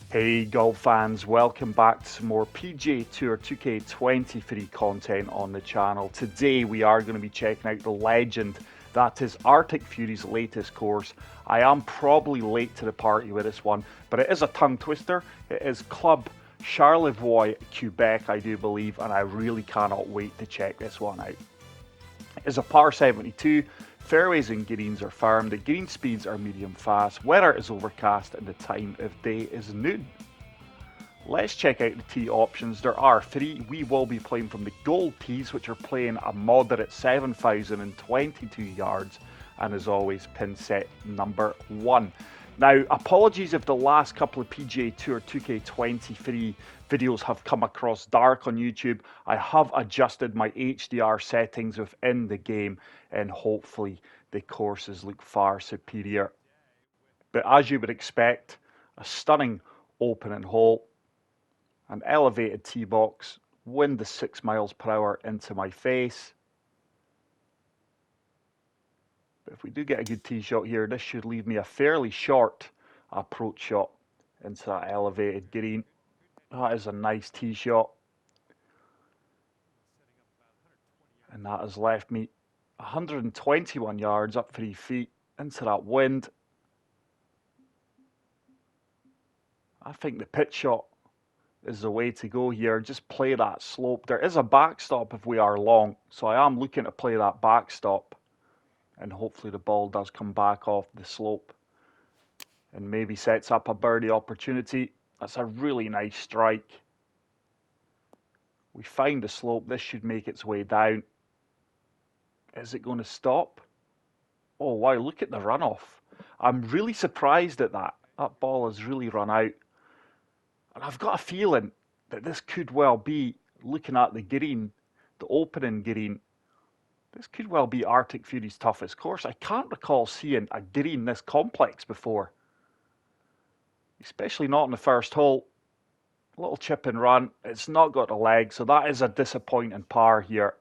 Hey golf fans, welcome back to some more PGA Tour 2K23 content on the channel. Today we are going to be checking out the legend that is Arctic Fury's latest course. I am probably late to the party with this one, but it is a tongue twister. It is Club Charlevoix, Quebec, I do believe, and I really cannot wait to check this one out. It is a par 72. Fairways and greens are firm, the green speeds are medium fast, weather is overcast, and the time of day is noon. Let's check out the tee options. There are three. We will be playing from the gold tees, which are playing a moderate 7,022 yards, and as always, pin set number 1. Now, apologies if the last couple of PGA Tour 2K23 videos have come across dark on YouTube. I have adjusted my HDR settings within the game, and hopefully the courses look far superior. But as you would expect, a stunning opening hole, an elevated tee box, wind is 6 miles per hour into my face. But if we do get a good tee shot here, this should leave me a fairly short approach shot into that elevated green. That is a nice tee shot. And that has left me 121 yards up 3 feet into that wind. I think the pitch shot is the way to go here. Just play that slope. There is a backstop if we are long, so I am looking to play that backstop, and hopefully the ball does come back off the slope and maybe sets up a birdie opportunity. That's a really nice strike. We find the slope. This should make its way down. Is it going to stop? Oh wow, look at the runoff. I'm really surprised at that. That ball has really run out. And I've got a feeling that this could well be, looking at the green, the opening green, this could well be Arctic Fury's toughest course. I can't recall seeing a green this complex before, especially not in the first hole. A little chip and run. It's not got a leg, so that is a disappointing par here.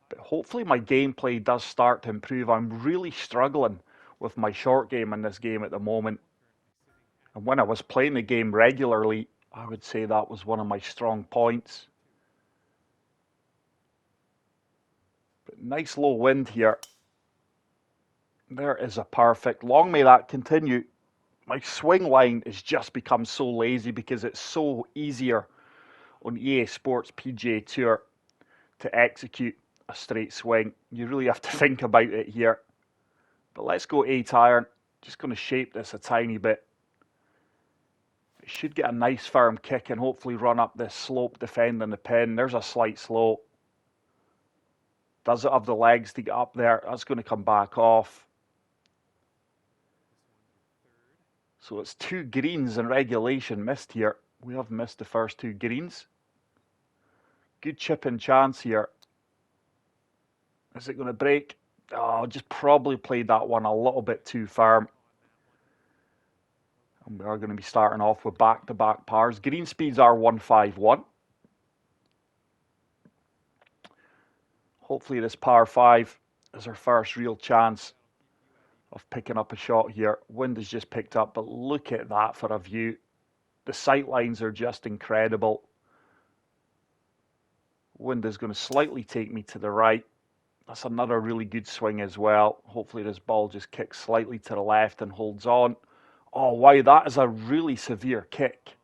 But hopefully my gameplay does start to improve. I'm really struggling with my short game in this game at the moment. And when I was playing the game regularly, I would say that was one of my strong points. But nice low wind here. There is a perfect. Long may that continue. My swing line has just become so lazy because it's so easier on EA Sports PGA Tour to execute a straight swing. You really have to think about it here. But let's go 8 iron. Just going to shape this a tiny bit. It should get a nice firm kick and hopefully run up this slope defending the pin. There's a slight slope. Does it have the legs to get up there? That's going to come back off. So it's 2 greens in regulation missed here. We have missed the first 2 greens. Good chip and chance here. Is it going to break? Oh, just probably played that one a little bit too firm. And we are going to be starting off with back-to-back pars. Green speeds are 151. Hopefully this par 5 is our first real chance of picking up a shot here. Wind has just picked up, but look at that for a view. The sight lines are just incredible. Wind is going to slightly take me to the right. That's another really good swing as well. Hopefully this ball just kicks slightly to the left and holds on. Oh wow, that is a really severe kick.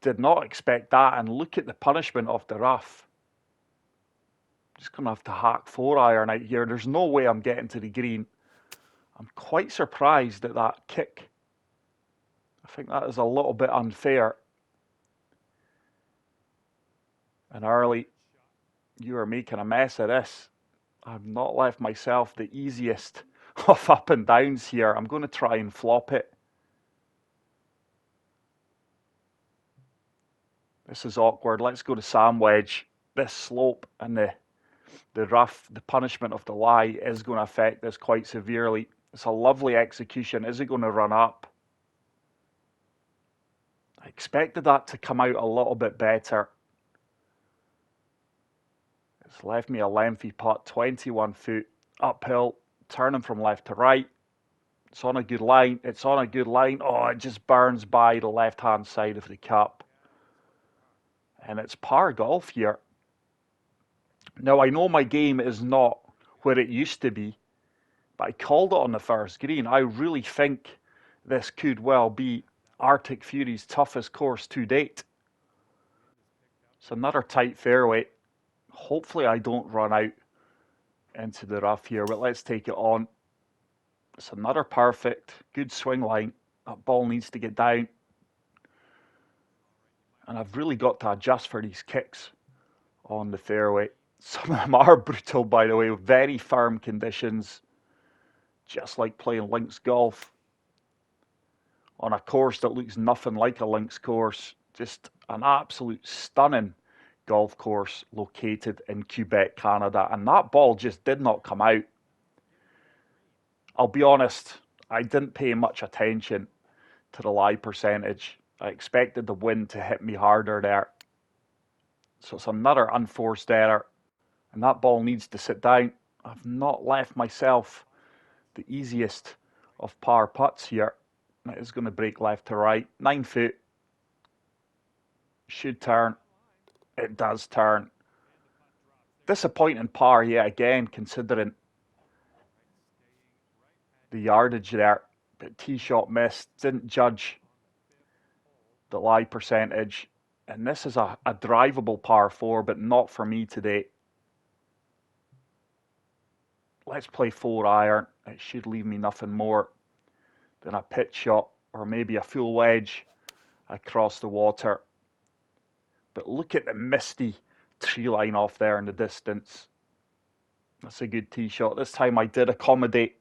Did not expect that, and look at the punishment of the rough. Just going to have to hack 4 iron out here. There's no way I'm getting to the green. I'm quite surprised at that kick. I think that is a little bit unfair. And early, you are making a mess of this. I've not left myself the easiest of up and downs here. I'm going to try and flop it. This is awkward. Let's go to Sam Wedge. This slope and the rough, the punishment of the lie is going to affect this quite severely. It's a lovely execution. Is it going to run up? I expected that to come out a little bit better. It's left me a lengthy putt, 21 foot uphill, turning from left to right. It's on a good line. It's on a good line. Oh, it just burns by the left-hand side of the cup. And it's par golf here. Now, I know my game is not where it used to be, but I called it on the first green. I really think this could well be Arctic Fury's toughest course to date. It's another tight fairway. Hopefully I don't run out into the rough here, but let's take it on. It's another perfect, good swing line. That ball needs to get down. And I've really got to adjust for these kicks on the fairway. Some of them are brutal, by the way, with very firm conditions, just like playing links golf on a course that looks nothing like a links course. Just an absolute stunning golf course located in Quebec, Canada. And that ball just did not come out. I'll be honest, I didn't pay much attention to the lie percentage. I expected the wind to hit me harder there. So it's another unforced error. And that ball needs to sit down. I've not left myself the easiest of par putts here. It is going to break left to right. 9 foot. Should turn. It does turn. Disappointing par yet again, considering the yardage there. But tee shot missed. Didn't judge the lie percentage. And this is a drivable par 4, but not for me today. Let's play 4 iron. It should leave me nothing more than a pitch shot or maybe a full wedge across the water. But look at the misty tree line off there in the distance. That's a good tee shot. This time I did accommodate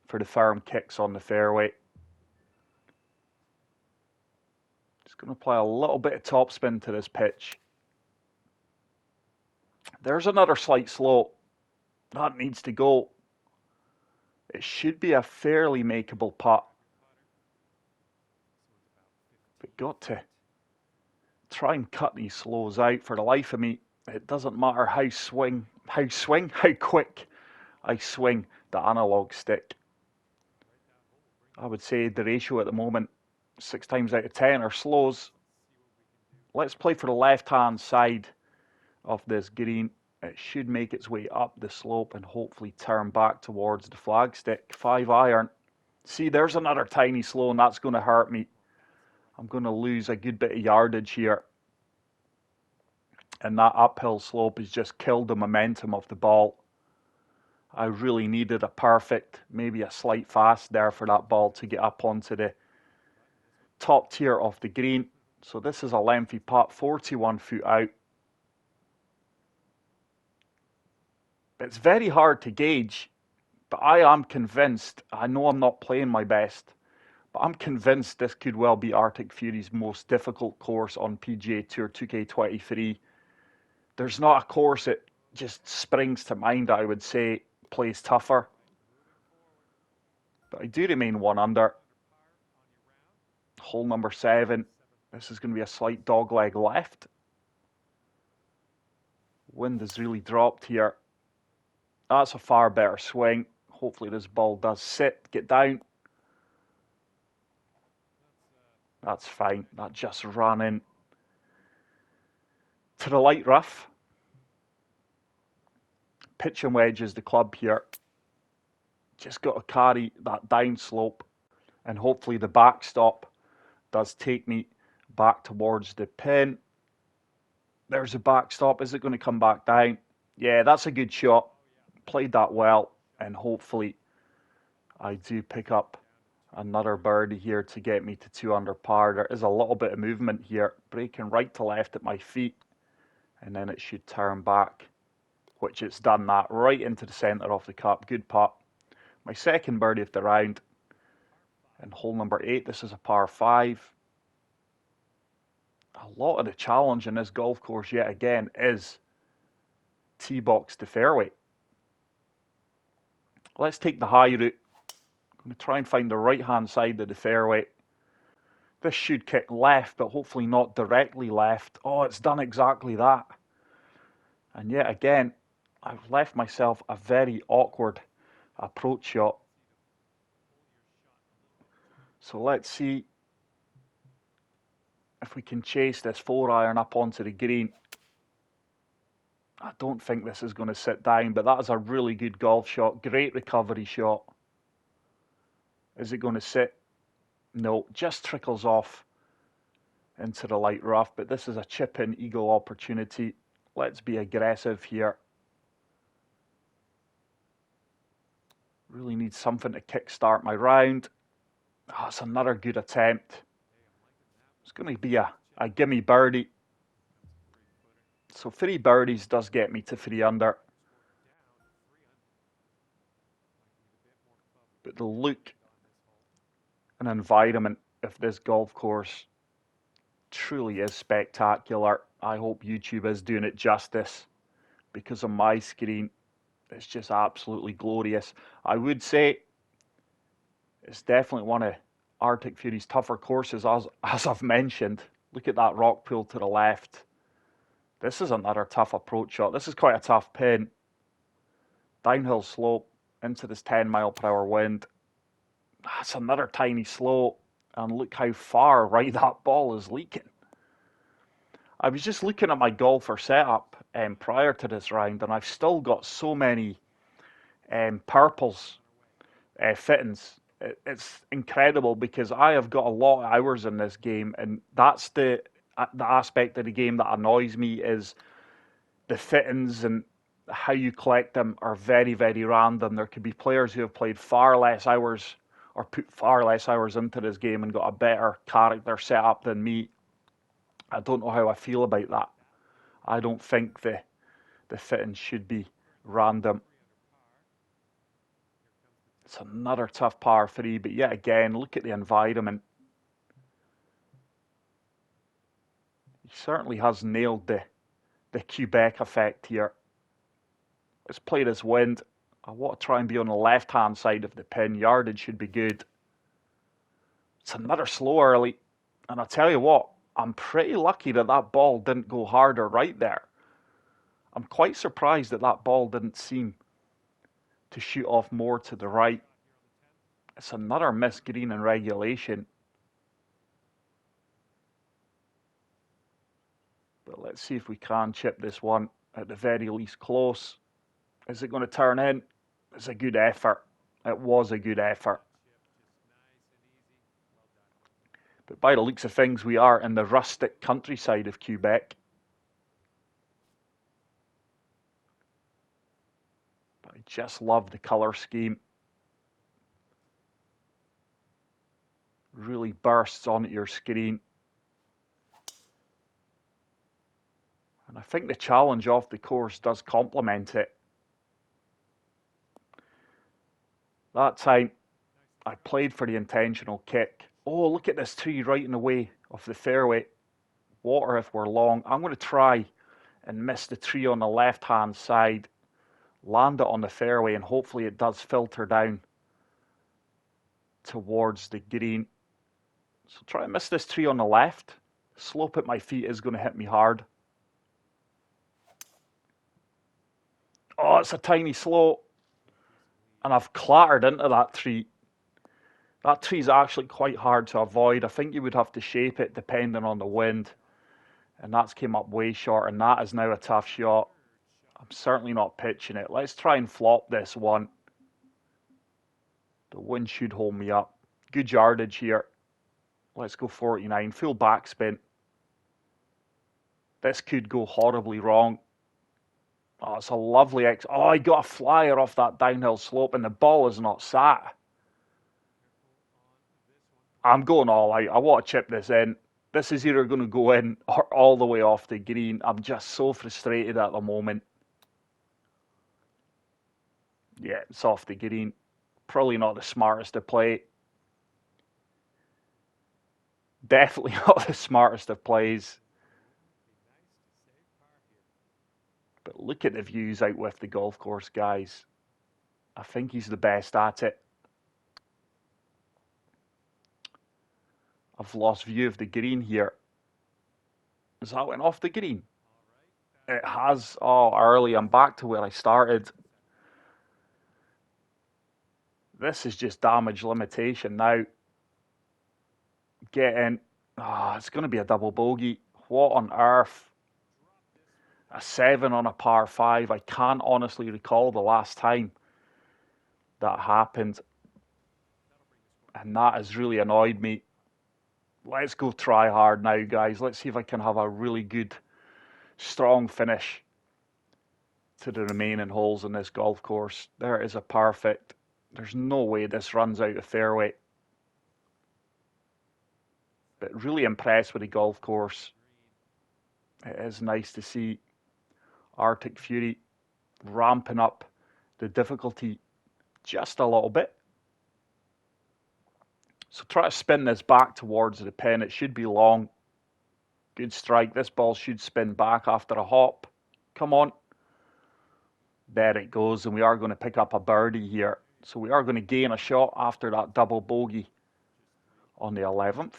for the firm kicks on the fairway. Just going to apply a little bit of topspin to this pitch. There's another slight slope. That needs to go. It should be a fairly makeable putt. But got to try and cut these slows out. For the life of me, it doesn't matter how quick I swing the analog stick. I would say the ratio at the moment, 6 times out of 10 are slows. Let's play for the left-hand side of this green. It should make its way up the slope and hopefully turn back towards the flagstick. 5 iron. See, there's another tiny slow, and that's going to hurt me. I'm going to lose a good bit of yardage here. And that uphill slope has just killed the momentum of the ball. I really needed a perfect, maybe a slight fast there for that ball to get up onto the top tier of the green. So this is a lengthy putt, 41 foot out. It's very hard to gauge, but I am convinced, I know I'm not playing my best, but I'm convinced this could well be Arctic Fury's most difficult course on PGA Tour 2K23. There's not a course that just springs to mind, I would say, plays tougher. But I do remain 1 under. Hole number 7. This is going to be a slight dogleg left. Wind has really dropped here. That's a far better swing. Hopefully this ball does sit, get down. That's fine. That just ran in to the light rough. Pitch and wedge is the club here. Just got to carry that down slope, and hopefully the backstop does take me back towards the pin. There's a backstop. Is it going to come back down? Yeah, that's a good shot. Played that well, and hopefully I do pick up another birdie here to get me to 2 under par. There is a little bit of movement here, breaking right to left at my feet, and then it should turn back, which it's done that right into the centre of the cup. Good putt. My second birdie of the round. And hole number 8, this is a par 5. A lot of the challenge in this golf course yet again is tee box to fairway. Let's take the high route. I'm going to try and find the right hand side of the fairway. This should kick left, but hopefully not directly left. Oh, it's done exactly that. And yet again, I've left myself a very awkward approach shot. So let's see if we can chase this 4-iron up onto the green. I don't think this is going to sit down, but that is a really good golf shot. Great recovery shot. Is it going to sit? No, just trickles off into the light rough, but this is a chip-in eagle opportunity. Let's be aggressive here. Really need something to kickstart my round. Oh, it's another good attempt. It's going to be a gimme birdie. So 3 birdies does get me to 3 under. But the look and environment of this golf course truly is spectacular. I hope YouTube is doing it justice, because on my screen it's just absolutely glorious. I would say it's definitely one of Arctic Fury's tougher courses, as I've mentioned. Look at that rock pool to the left. This is another tough approach shot. This is quite a tough pin. Downhill slope into this 10-mile-per-hour wind. That's another tiny slope. And look how far right that ball is leaking. I was just looking at my golfer setup prior to this round, and I've still got so many purples fittings. It's incredible, because I have got a lot of hours in this game, and that's the aspect of the game that annoys me, is the fittings and how you collect them are very, very random. There could be players who have played far less hours or put far less hours into this game and got a better character setup than me. I don't know how I feel about that. I don't think the fittings should be random. It's another tough par 3, but yet again, look at the environment. He certainly has nailed the Quebec effect here. Let's play this wind. I want to try and be on the left-hand side of the pin. Yardage should be good. It's another slow early. And I'll tell you what, I'm pretty lucky that that ball didn't go harder right there. I'm quite surprised that that ball didn't seem to shoot off more to the right. It's another missed green in regulation. But let's see if we can chip this one at the very least close. Is it going to turn in? It's a good effort. It was a good effort. But by the looks of things, we are in the rustic countryside of Quebec. But I just love the colour scheme. Really bursts onto your screen. And I think the challenge off the course does complement it. That time, I played for the intentional kick. Oh, look at this tree right in the way of the fairway. Water if we're long. I'm going to try and miss the tree on the left-hand side. Land it on the fairway, and hopefully it does filter down towards the green. So try and miss this tree on the left. Slope at my feet is going to hit me hard. Oh, it's a tiny slope. And I've clattered into that tree. That tree's actually quite hard to avoid. I think you would have to shape it depending on the wind. And that's came up way short, and that is now a tough shot. I'm certainly not pitching it. Let's try and flop this one. The wind should hold me up. Good yardage here. Let's go 49. Full backspin. This could go horribly wrong. Oh, it's a lovely oh, I got a flyer off that downhill slope, and the ball is not sat. I'm going all out. I want to chip this in. This is either going to go in or all the way off the green. I'm just so frustrated at the moment. Yeah, it's off the green. Probably not the smartest to play. Definitely not the smartest of plays. But look at the views out with the golf course, guys. I think he's the best at it. I've lost view of the green here. Has that went off the green? It has. Oh, early. I'm back to where I started. This is just damage limitation now. Get in. Ah, it's going to be a double bogey. What on earth? A 7 on a par 5. I can't honestly recall the last time that happened. And that has really annoyed me. Let's go try hard now, guys. Let's see if I can have a really good, strong finish to the remaining holes in this golf course. There is a perfect. There's no way this runs out of fairway. But really impressed with the golf course. It is nice to see Arctic Fury ramping up the difficulty just a little bit. So try to spin this back towards the pin. It should be long. Good strike. This ball should spin back after a hop. Come on. There it goes. And we are going to pick up a birdie here. So we are going to gain a shot after that double bogey on the 11th.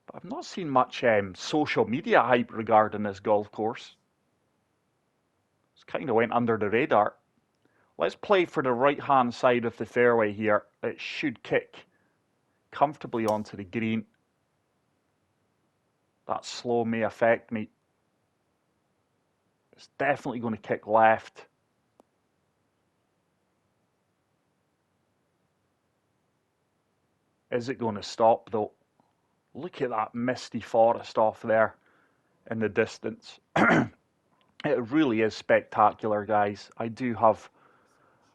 But I've not seen much social media hype regarding this golf course. It's kind of went under the radar. Let's play for the right-hand side of the fairway here. It should kick comfortably onto the green. That slow may affect me. It's definitely going to kick left. Is it going to stop though? Look at that misty forest off there in the distance. It really is spectacular, guys. I do have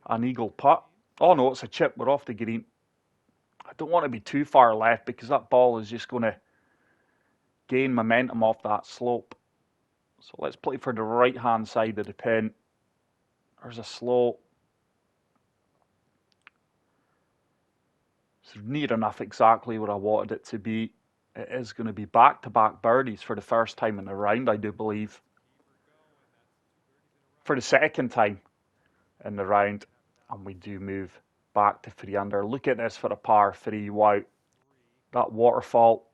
an eagle putt. Oh no, it's a chip. We're off the green. I don't want to be too far left because that ball is just going to gain momentum off that slope. So let's play for the right hand side of the pin. There's a slow. It's near enough exactly where I wanted it to be. It is going to be back-to-back birdies for the first time in the round, I do believe. For the second time in the round. And we do move back to 3 under. Look at this for a par 3. Wow. That waterfall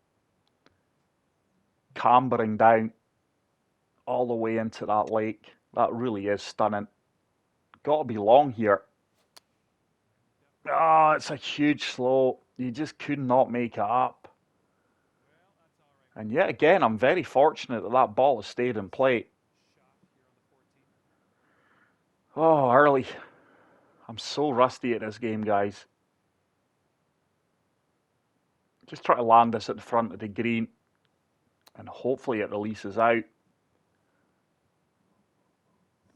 cambering down all the way into that lake. That really is stunning. Got to be long here. Ah, it's a huge slow. You just could not make it up. And yet again, I'm very fortunate that that ball has stayed in play. Oh, early. I'm so rusty at this game, guys. Just try to land this at the front of the green. And hopefully it releases out.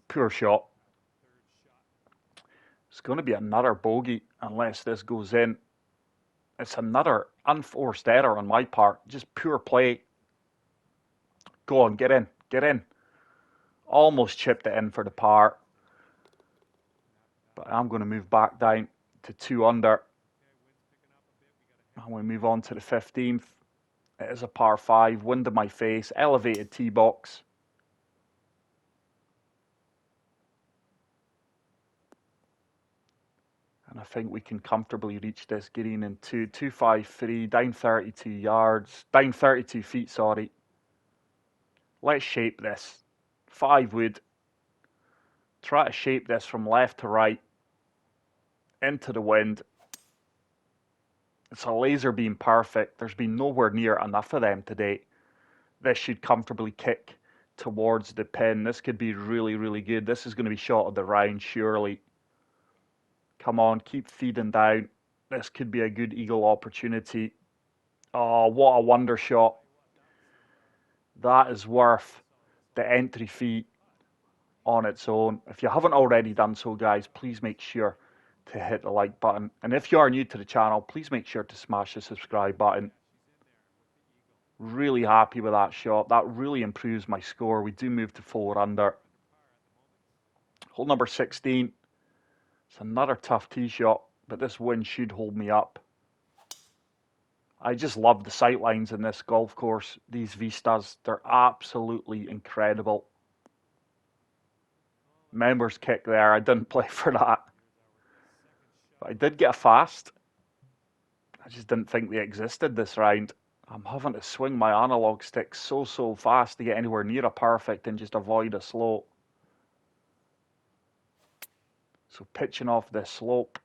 Poor shot. It's going to be another bogey unless this goes in. It's another unforced error on my part. Just pure play. Go on, get in. Get in. Almost chipped it in for the par. But I'm going to move back down to 2 under. And we move on to the 15th. It is a par 5. Wind in my face. Elevated tee box. And I think we can comfortably reach this green in 253, down 32 yards, down 32 feet, sorry. Let's shape this. 5 wood. Try to shape this from left to right, into the wind. It's a laser beam perfect. There's been nowhere near enough of them today. This should comfortably kick towards the pin. This could be really, really good. This is going to be shot of the round, surely. Come on, keep feeding down. This could be a good eagle opportunity. Oh, what a wonder shot. That is worth the entry fee on its own. If you haven't already done so, guys, please make sure to hit the like button. And if you are new to the channel, please make sure to smash the subscribe button. Really happy with that shot. That really improves my score. We do move to 4 under. Hole number 16. It's another tough tee shot, but this wind should hold me up. I just love the sightlines in this golf course. These vistas, they're absolutely incredible. Members kick there. I didn't play for that. But I did get a fast. I just didn't think they existed this round. I'm having to swing my analog stick so fast to get anywhere near a perfect and just avoid a slow. So pitching off this slope.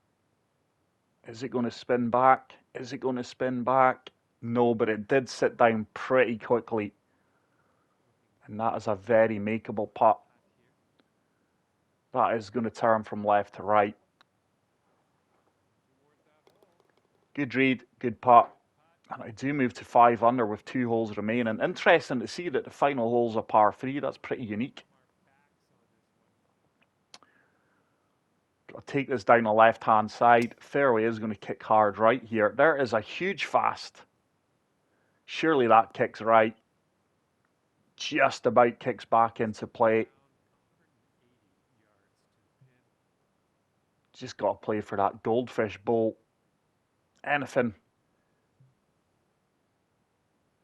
Is it going to spin back? Is it going to spin back? No, but it did sit down pretty quickly. And that is a very makeable putt. That is going to turn from left to right. Good read, good putt. And I do move to 5 under with 2 holes remaining. Interesting to see that the final hole's a par 3. That's pretty unique. I'll take this down the left-hand side. Fairway is going to kick hard right here. There is a huge fast. Surely that kicks right. Just about kicks back into play. Just got to play for that goldfish bowl. Anything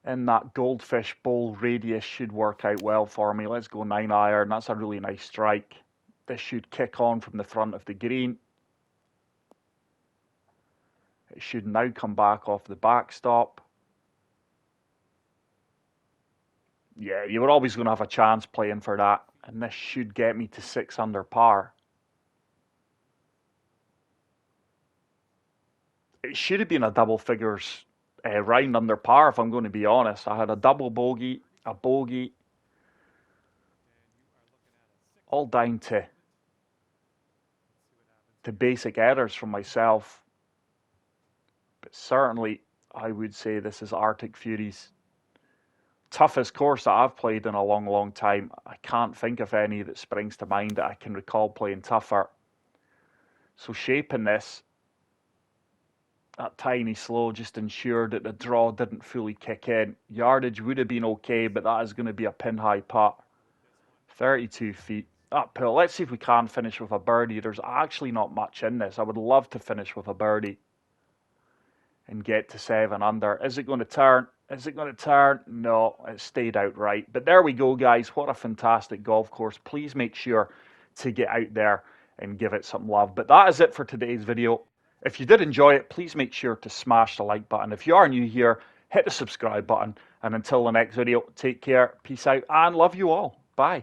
in that goldfish bowl radius should work out well for me. Let's go 9 iron. That's a really nice strike. This should kick on from the front of the green. It should now come back off the backstop. Yeah, you were always going to have a chance playing for that. And this should get me to 6 under par. It should have been a double figures round under par, if I'm going to be honest. I had a double bogey, a bogey, all down to basic errors from myself. But certainly, I would say this is Arctic Fury's toughest course that I've played in a long, long time. I can't think of any that springs to mind that I can recall playing tougher. So shaping this, that tiny slow just ensured that the draw didn't fully kick in. Yardage would have been okay, but that is going to be a pin-high putt. 32 feet uphill. Let's see if we can finish with a birdie. There's actually not much in this. I would love to finish with a birdie and get to 7 under. Is it going to turn? Is it going to turn? No, it stayed out right. But there we go, guys. What a fantastic golf course. Please make sure to get out there and give it some love. But that is it for today's video. If you did enjoy it, please make sure to smash the like button. If you are new here, hit the subscribe button. And until the next video, take care, peace out, and love you all. Bye.